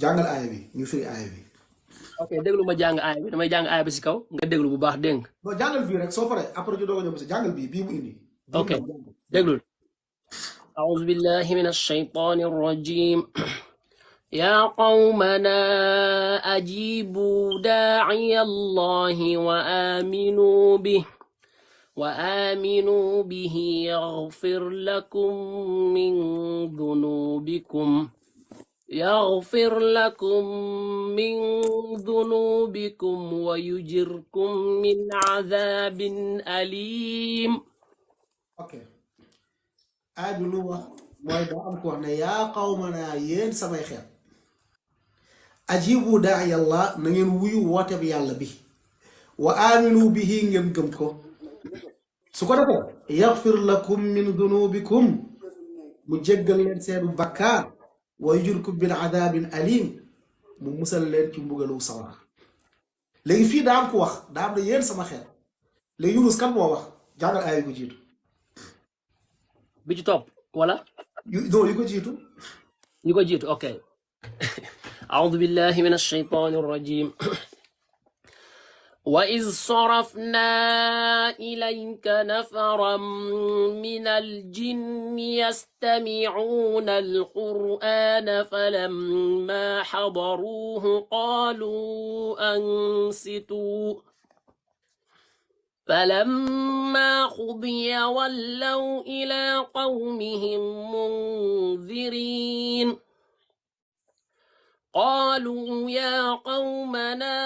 jàngal aaya bi ñu firi aaya bi. ok déglu ma jàng aaya bi damay jàng aaya bi si kaw nga déglu bu baax dégg nga. non jàngal bii rek soo paree après ñu doog a ñëw si jàngal bii mu indi. ok déglul. أعوذ بالله من الشيطان الرجيم يا قومنا أجيبوا داعي الله وآمنوا به يغفر لكم من ذنوبكم ويجركم من عذاب أليم. ok aaya bi lu wax mooy daa am ko wax ne yaa qawmana yéen samay xeet ajibu daai yàlla na ngeen wuyu woote bi yàlla bi wa aminu bihi ngeen gëm ko su ko defee yaxfir lakum min dunubikum mu jéggal leen seenu bakkaar wa yujirkum min adabin alim mu musal leen ci mbugalu sawara. léegi fii daa am ko wax daa am ne yéen sama xeet léegi Yunus kan moo wax jàngal aaya ko jiitu bi ci topp wala non yu ko jiitu ok أعوذ بالله من الشيطان الرجيم وإذ صرفنا إليك نفرا من الجن يستمعون القرآن فلما حضروه قالوا أنصتوا فلما قضي ولوا إلى قومهم منذرين قالوا يا قومنا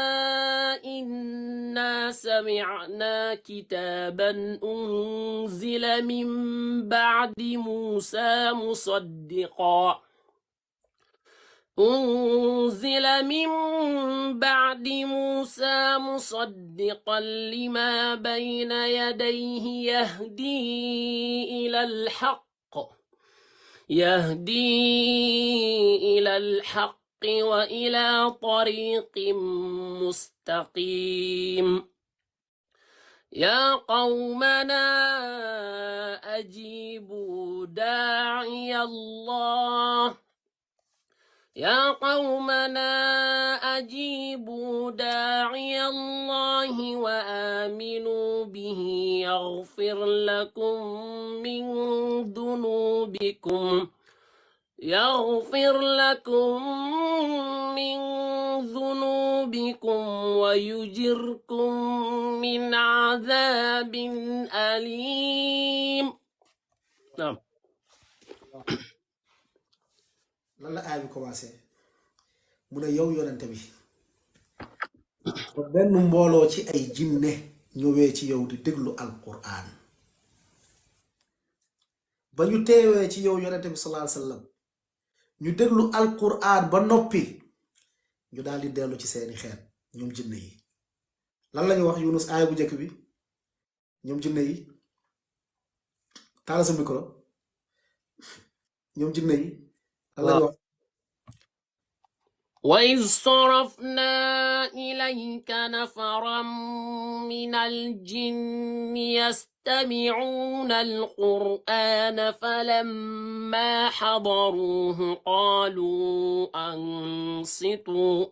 إنا سمعنا كتابا أنزل من بعد موسى مصدقا لما بين يديه يهدي إلى الحق وإلى طريق مستقيم يا قومنا أجيبوا داعي الله وآمنوا به يغفر لكم من ذنوبكم ويجركم من عذاب أليم. نعم. lan la aaya bi commencé mu ne yow yonente bi benn mbooloo ci ay jinne ñëwee ci yow di déglu alquran ba ñu teewee ci yow yonente bi sallallahu alayhi wasallam ñu déglu alquran ba noppi ñu daal di dellu ci seeni xeet ñoom jinne yi lan lañu wax Yunus aaya bu njëkk bi ñoom jinne yi taala sa micro ñoom jinne yi lan lañu wax وإذ صرفنا إليك نفرا من الجن يستمعون القرآن فلما حضروه قالوا أنصتوا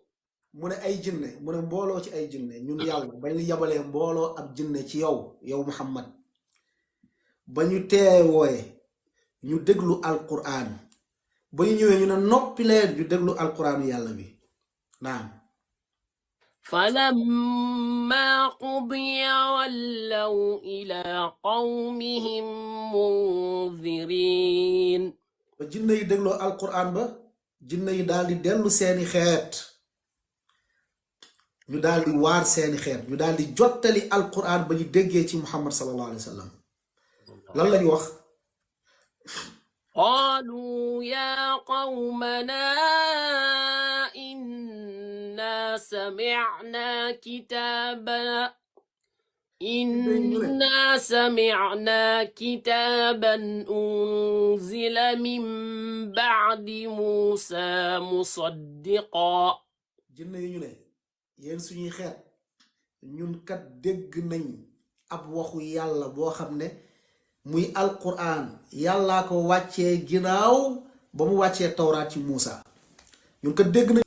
mu ne ay jinne mu ne mbooloo ci ay jinne ñun yàlla bañ li yabalee mbooloo ab jinne ci yow Muhammad ba ñu teewooye ñu déglu alquran ba ñu ñëwee ñu ne noppi leen ñu déglu alquraanu yàlla bi naam فلما قضي ولوا إلى قومهم منذرين ba jinne yi dégloo alquran ba jinne yi daal di dellu seeni xeet ñu daal di waar seeni xeet ñu daal di jottali alquran ba ñu déggee ci Muhammad sallallahu alayhi wa sallam lan lañu wax قالوا يا قومنا إنا سمعنا كتابا أنزل من بعد موسى مصدقا jinne yi ñu ne yéen suñuy xeet ñun kat dégg nañ ab waxu yàlla boo xam ne muy alquran yàllaa ko wàccee ginnaaw ba mu wàccee tawraat ci Muusa ñun kat dégg nañ